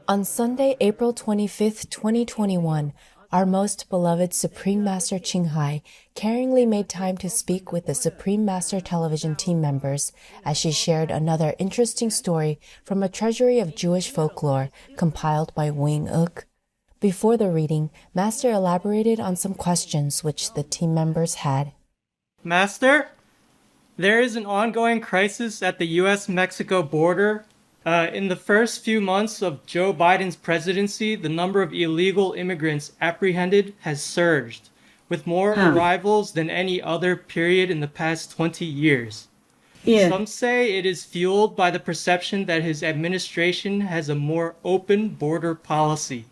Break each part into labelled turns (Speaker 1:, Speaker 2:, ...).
Speaker 1: On Sunday, April 25th, 2021, our most beloved Supreme Master Ching caringly made time to speak with the Supreme Master Television team members as she shared another interesting story from a treasury of Jewish folklore compiled by Wing Uk. Before the reading, Master elaborated on some questions which the team members had.
Speaker 2: Master, there is an ongoing crisis at the U.S.-Mexico border. In the first few months of Joe Biden's presidency, the number of illegal immigrants apprehended has surged, with more arrivals than any other period in the past 20 years.
Speaker 3: Yeah.
Speaker 2: Some say it is fueled by the perception that his administration has a more open border policy.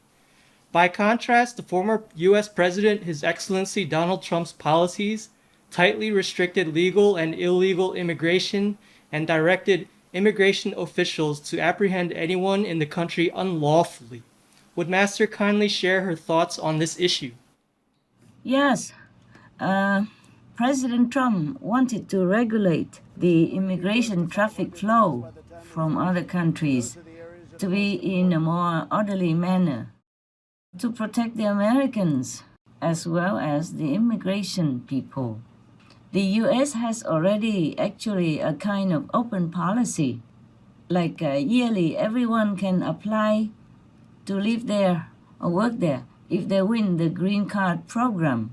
Speaker 2: By contrast, the former U.S. President, His Excellency Donald Trump's policies tightly restricted legal and illegal immigration and directed immigration officials to apprehend anyone in the country unlawfully. Would Master kindly share her thoughts on this issue?
Speaker 3: Yes. President Trump wanted to regulate the immigration traffic flow from other countries to be in a more orderly manner, to protect the Americans as well as the immigration people. The U.S. has already actually a kind of open policy, like yearly everyone can apply to live there or work there if they win the green card program.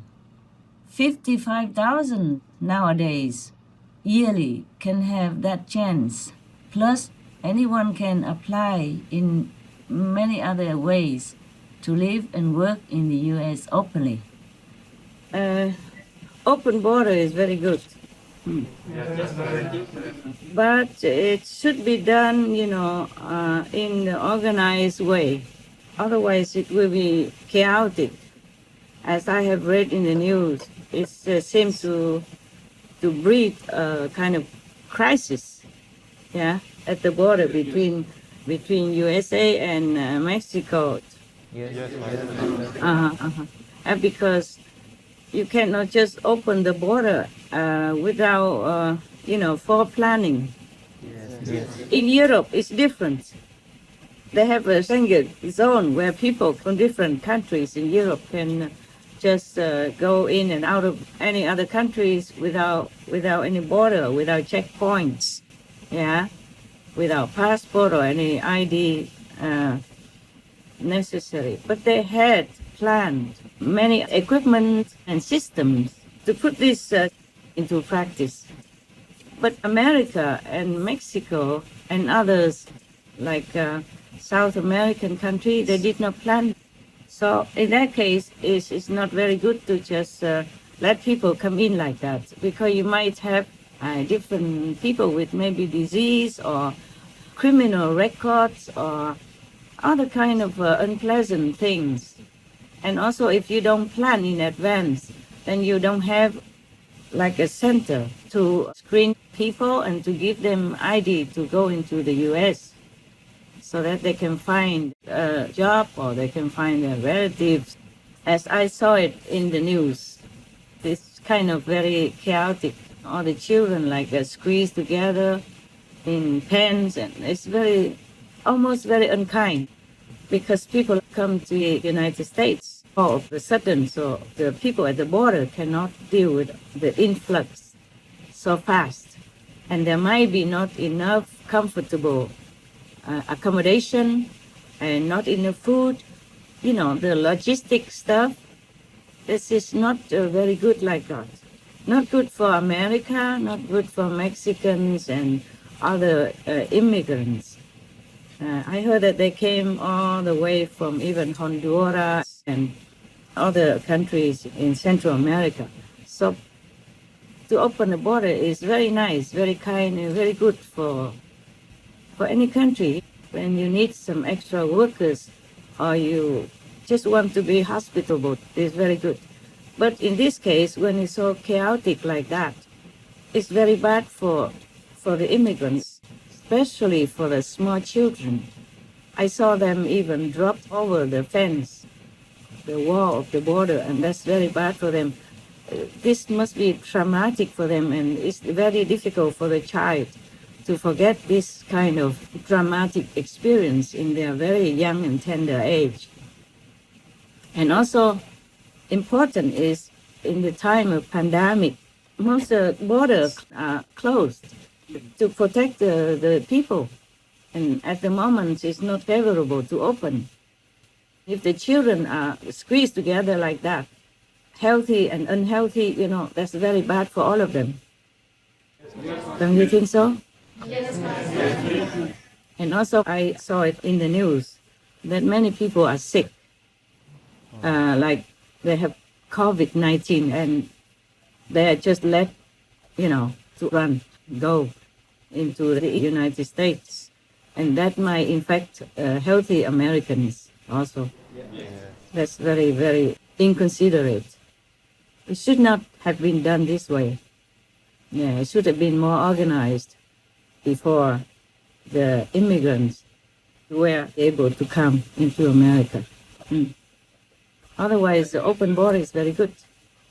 Speaker 3: 55,000 nowadays yearly can have that chance. Plus, anyone can apply in many other ways to live and work in the U.S. openly. Open border is very good. But it should be done, in an organized way. Otherwise, it will be chaotic. As I have read in the news, it seems to breed a kind of crisis, at the border between USA and Mexico.
Speaker 4: Yes.
Speaker 3: Because you cannot just open the border without, foreplanning.
Speaker 4: Yes.
Speaker 3: In Europe, it's different. They have a Schengen zone where people from different countries in Europe can just go in and out of any other countries without any border, without checkpoints, without passport or any ID necessary. But they had planned many equipment and systems to put this into practice. But America and Mexico and others, like South American countries, they did not plan. So in that case, it's not very good to just let people come in like that, because you might have different people with maybe disease or criminal records or other kind of unpleasant things. And also, if you don't plan in advance, then you don't have like a center to screen people and to give them ID to go into the U.S. so that they can find a job or they can find their relatives. As I saw it in the news, it's kind of very chaotic. All the children squeezed together in pens, and it's almost very unkind, because people come to the United States all of a sudden, so the people at the border cannot deal with the influx so fast. And there might be not enough comfortable accommodation and not enough food. The logistic stuff, this is not very good like that. Not good for America, not good for Mexicans and other immigrants. I heard that they came all the way from even Honduras and other countries in Central America. So to open the border is very nice, very kind, and very good for any country. When you need some extra workers or you just want to be hospitable, it's very good. But in this case, when it's so chaotic like that, it's very bad for the immigrants, especially for the small children. I saw them even drop over the fence, the wall of the border, and that's very bad for them. This must be traumatic for them, and it's very difficult for the child to forget this kind of dramatic experience in their very young and tender age. And also important is in the time of pandemic, most borders are closed to protect the people. And at the moment, it's not favorable to open. If the children are squeezed together like that, healthy and unhealthy, that's very bad for all of them. Don't you think so? Yes. And also, I saw it in the news that many people are sick, like they have COVID-19, and they are just let, to go into the United States. And that might infect healthy Americans also. Yeah. That's very, very inconsiderate. It should not have been done this way. Yeah, it should have been more organized before the immigrants were able to come into America. Otherwise, the open border is very good.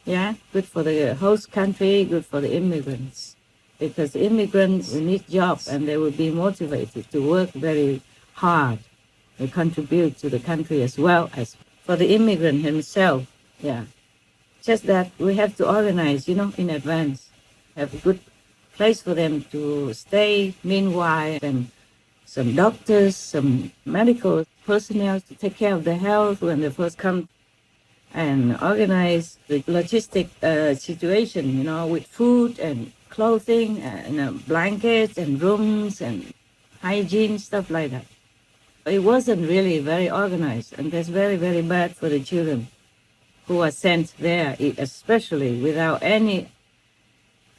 Speaker 3: Yeah, good for the host country, good for the immigrants. Because the immigrants need jobs and they will be motivated to work very hard and contribute to the country as well as for the immigrant himself. Yeah, just that we have to organize, in advance, have a good place for them to stay meanwhile, and some doctors, some medical personnel to take care of their health when they first come, and organize the logistic situation, with food and clothing and blankets and rooms and hygiene, stuff like that. It wasn't really very organized, and that's very, very bad for the children who are sent there, especially without any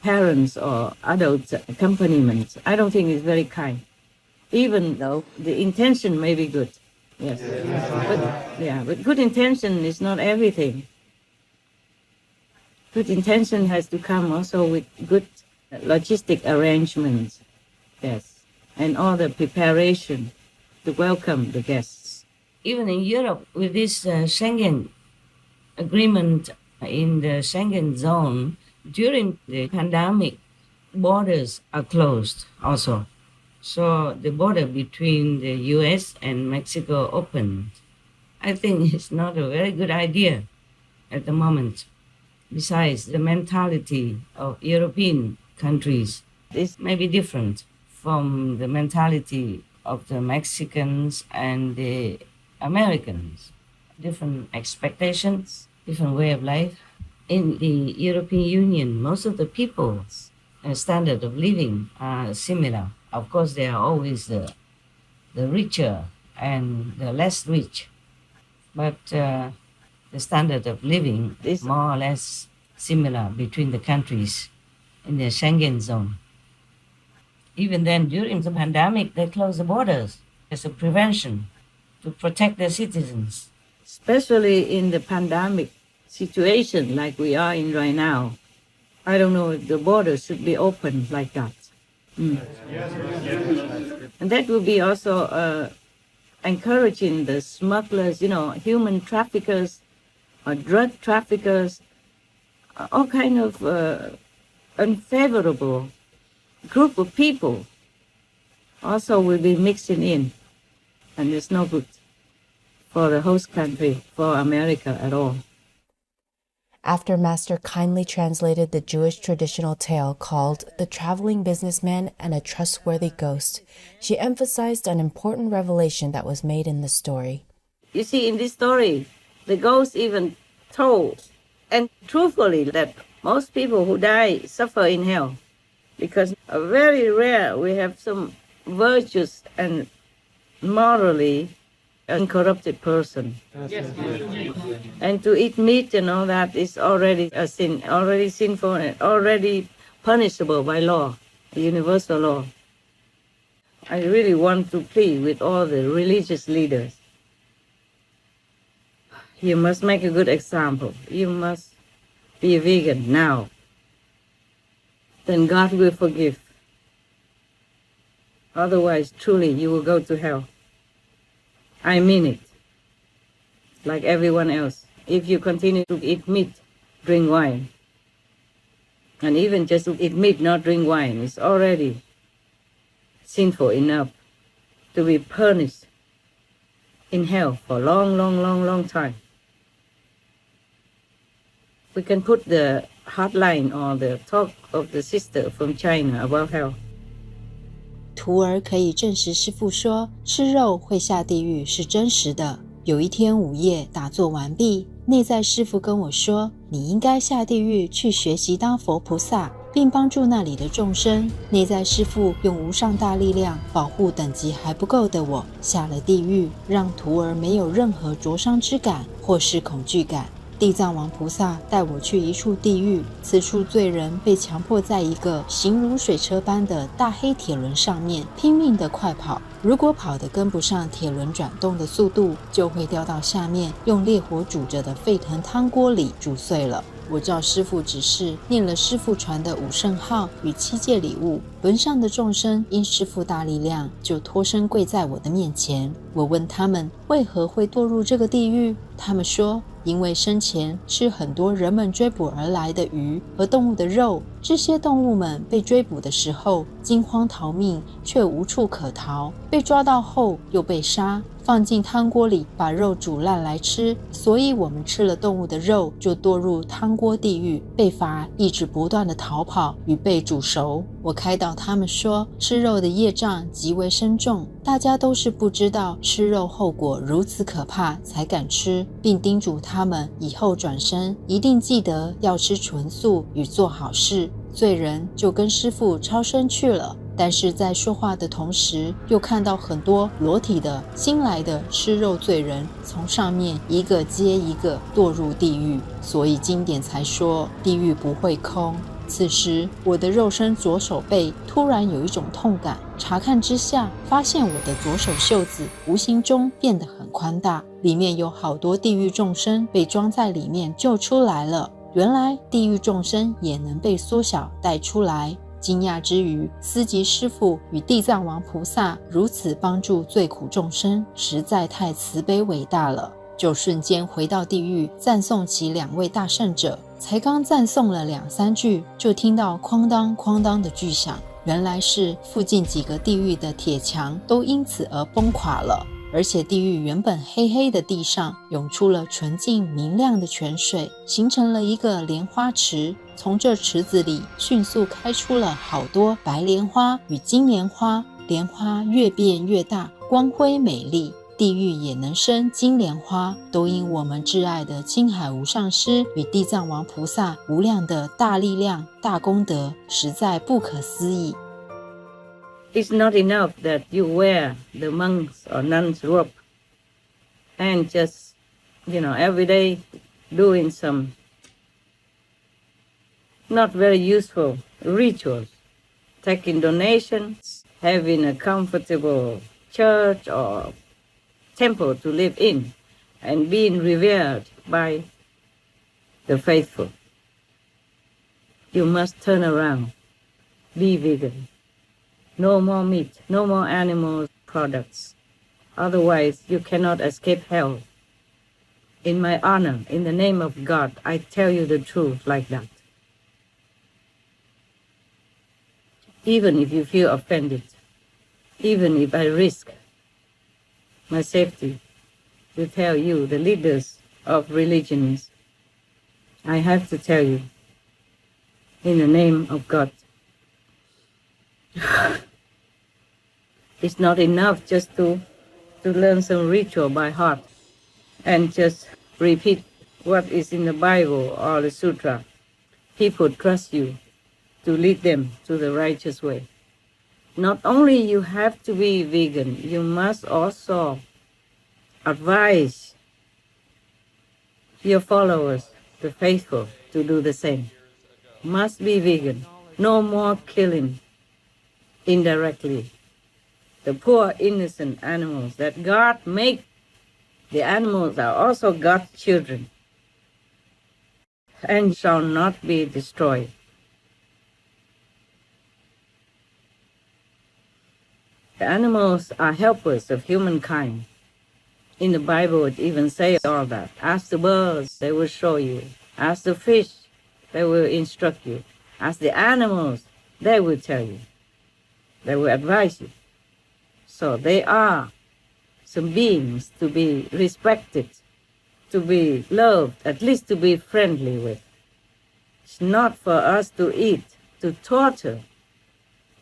Speaker 3: parents or adult accompaniment. I don't think it's very kind, even though the intention may be good. Yes. But good intention is not everything. Good intention has to come also with good logistic arrangements, yes, and all the preparation to welcome the guests. Even in Europe, with this Schengen agreement in the Schengen zone, during the pandemic, borders are closed also. So the border between the US and Mexico opened. I think it's not a very good idea at the moment. Besides, the mentality of European countries is maybe different from the mentality of the Mexicans and the Americans. Different expectations, different way of life. In the European Union, most of the people's standard of living are similar. Of course, there are always the richer and the less rich, but the standard of living is more or less similar between the countries in the Schengen zone. Even then, during the pandemic, they closed the borders as a prevention to protect their citizens. Especially in the pandemic situation like we are in right now, I don't know if the borders should be open like that. And that will be also encouraging the smugglers, human traffickers, or drug traffickers, all kind of unfavorable group of people also will be mixing in, and it's no good for the host country, for America at all.
Speaker 1: After Master kindly translated the Jewish traditional tale called The Traveling Businessman and a Trustworthy Ghost, she emphasized an important revelation that was made in the story.
Speaker 3: You see, in this story, the ghost even told, and truthfully, that most people who die suffer in hell, because very rare we have some virtuous and morally uncorrupted person. Yes. And to eat meat and all that is already a sin, already sinful and already punishable by law, universal law. I really want to plead with all the religious leaders. You must make a good example. You must be a vegan now. Then God will forgive. Otherwise, truly, you will go to hell. I mean it. Like everyone else. If you continue to eat meat, drink wine, and even just to eat meat, not drink wine, it's already sinful enough to be punished in hell for a long time. We can put the hotline or the talk of the sister from China about hell.
Speaker 1: 徒儿可以证实师父说吃肉会下地狱是真实的。有一天午夜打坐完毕，内在师父跟我说，你应该下地狱去学习当佛菩萨，并帮助那里的众生。内在师父用无上大力量保护等级还不够的我，下了地狱，让徒儿没有任何灼伤之感或是恐惧感。地藏王菩萨带我去一处地狱，此处罪人被强迫在一个形如水车般的大黑铁轮上面拼命地快跑，如果跑得跟不上铁轮转动的速度，就会掉到下面用烈火煮着的沸腾汤锅里煮碎了。我照师父指示念了师父传的五圣号与7戒礼物，轮上的众生因师父大力量就脱身跪在我的面前。我问他们为何会堕入这个地狱，他们说因为生前吃很多人们追捕而来的鱼和动物的肉，这些动物们被追捕的时候惊慌逃命，却无处可逃，被抓到后又被杀，放进汤锅里把肉煮烂来吃，所以我们吃了动物的肉就堕入汤锅地狱，被罚一直不断的逃跑与被煮熟。我开导他们说，吃肉的业障极为深重，大家都是不知道吃肉后果如此可怕才敢吃，并叮嘱他们以后转身一定记得要吃纯素与做好事。罪人就跟师父超生去了，但是在说话的同时，又看到很多裸体的新来的吃肉罪人从上面一个接一个堕入地狱，所以经典才说地狱不会空。此时我的肉身左手背突然有一种痛感，查看之下发现我的左手袖子无形中变得很宽大，里面有好多地狱众生被装在里面救出来了。原来地狱众生也能被缩小带出来。惊讶之余，思及师父与地藏王菩萨如此帮助罪苦众生，实在太慈悲伟大了，就瞬间回到地狱赞颂其2位大圣者。才刚赞颂了2、3句，就听到哐当哐当的巨响，原来是附近几个地狱的铁墙都因此而崩垮了，而且地狱原本黑黑的地上涌出了纯净明亮的泉水，形成了一个莲花池，从这池子里迅速开出了好多白莲花与金莲花，莲花越变越大，光辉美丽。地狱也能生金莲花，都因我们挚爱的青海无上师与地藏王菩萨无量的大力量、大功德，实在不可思议。
Speaker 3: It's not enough that you wear the monks or nuns robe and just, every day doing some not very useful rituals, taking donations, having a comfortable church or temple to live in, and being revered by the faithful. You must turn around, be vegan. No more meat, no more animal products. Otherwise, you cannot escape hell. In my honor, in the name of God, I tell you the truth like that. Even if you feel offended, even if I risk my safety to tell you, the leaders of religions, I have to tell you, in the name of God. It's not enough just to learn some ritual by heart and just repeat what is in the Bible or the Sutra. People trust you to lead them to the righteous way. Not only you have to be vegan, you must also advise your followers, the faithful, to do the same. Must be vegan. No more killing indirectly. The poor innocent animals that God made, the animals are also God's children and shall not be destroyed. The animals are helpers of humankind. In the Bible, it even says all that. Ask the birds, they will show you. Ask the fish, they will instruct you. Ask the animals, they will tell you. They will advise you. So they are some beings to be respected, to be loved, at least to be friendly with. It's not for us to eat, to torture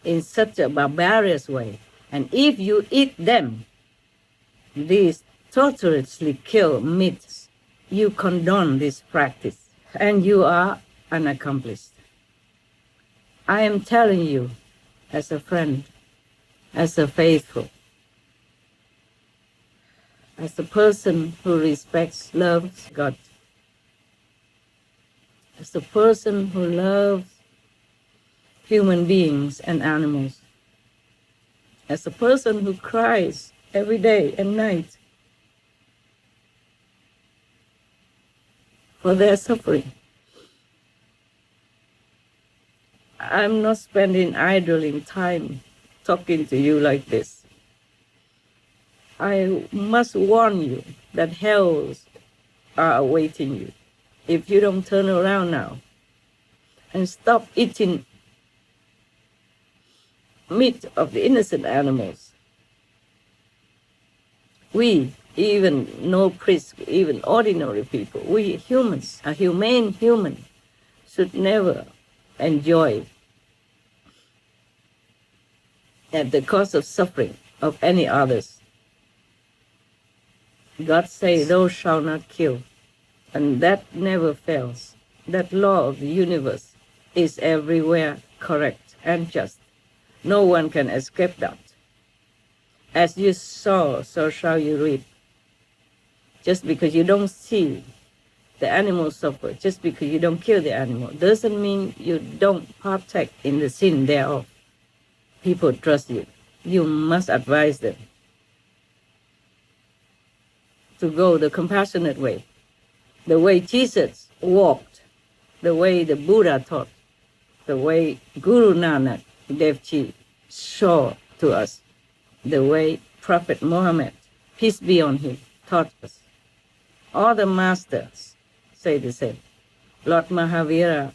Speaker 3: in such a barbarous way. And if you eat them, these torturously killed meats, you condone this practice, and you are unaccomplished. I am telling you, as a friend, as a faithful, as a person who respects, loves God, as a person who loves human beings and animals, as a person who cries every day and night for their suffering. I'm not spending idling time talking to you like this. I must warn you that hells are awaiting you if you don't turn around now and stop eating meat of the innocent animals. We, even no priests, even ordinary people, we humans, a humane human, should never enjoy at the cost of suffering of any others. God say, thou shalt not kill, and that never fails. That law of the universe is everywhere correct and just. No one can escape that. As you sow, so shall you reap. Just because you don't see the animal suffer, just because you don't kill the animal, doesn't mean you don't partake in the sin thereof. People trust you. You must advise them to go the compassionate way, the way Jesus walked, the way the Buddha taught, the way Guru Nanak Dev Ji showed to us, the way Prophet Muhammad, peace be on him, taught us. All the masters say the same. Lord Mahavira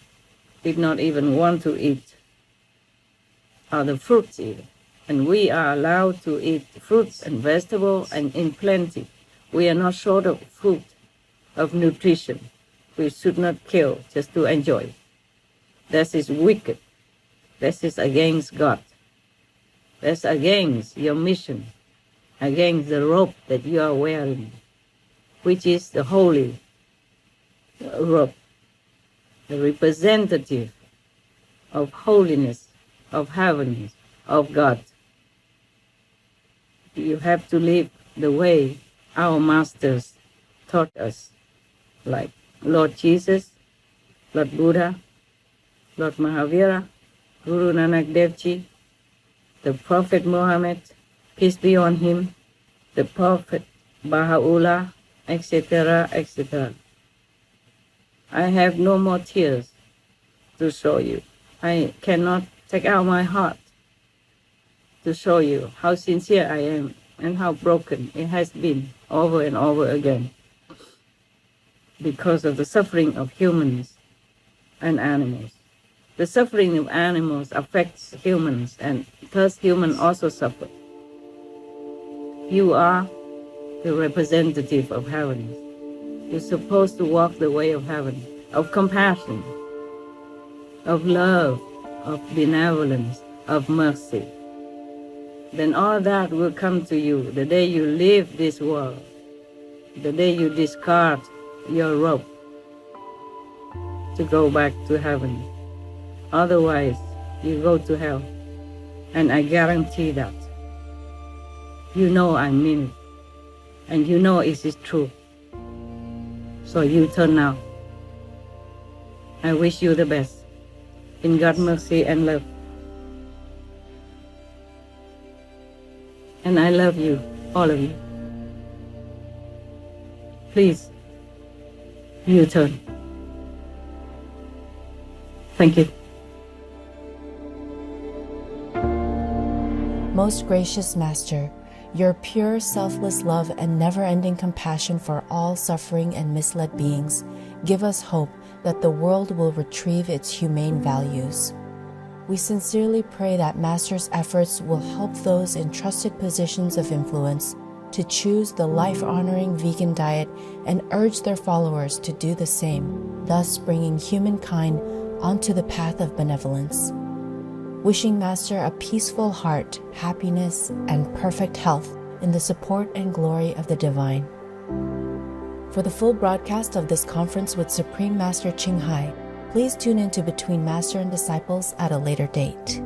Speaker 3: did not even want to eat the fruits even. And we are allowed to eat fruits and vegetables and in plenty. We are not short of food, of nutrition. We should not kill just to enjoy. That is wicked. That is against God. That's against your mission, against the robe that you are wearing, which is the holy robe, the representative of holiness, of heaven, of God. You have to live the way our masters taught us, like Lord Jesus, Lord Buddha, Lord Mahavira, Guru Nanak Dev Ji, the Prophet Muhammad, peace be on him, the Prophet Baha'u'llah, etc., etc. I have no more tears to show you. I cannot take out my heart to show you how sincere I am and how broken it has been over and over again because of the suffering of humans and animals. The suffering of animals affects humans, and thus humans also suffer. You are the representative of heaven. You're supposed to walk the way of heaven, of compassion, of love, of benevolence, of mercy. Then all that will come to you the day you leave this world, the day you discard your robe to go back to heaven. Otherwise, you go to hell. And I guarantee that. You know I mean it. And you know it is true. So you turn now. I wish you the best. In God's mercy and love. And I love you, all of you. Please, you turn. Thank you.
Speaker 1: Most gracious Master, your pure, selfless love and never-ending compassion for all suffering and misled beings give us hope that the world will retrieve its humane values. We sincerely pray that Master's efforts will help those in trusted positions of influence to choose the life-honoring vegan diet and urge their followers to do the same, thus bringing humankind onto the path of benevolence. Wishing Master a peaceful heart, happiness, and perfect health in the support and glory of the Divine. For the full broadcast of this conference with Supreme Master Ching, please tune in to Between Master and Disciples at a later date.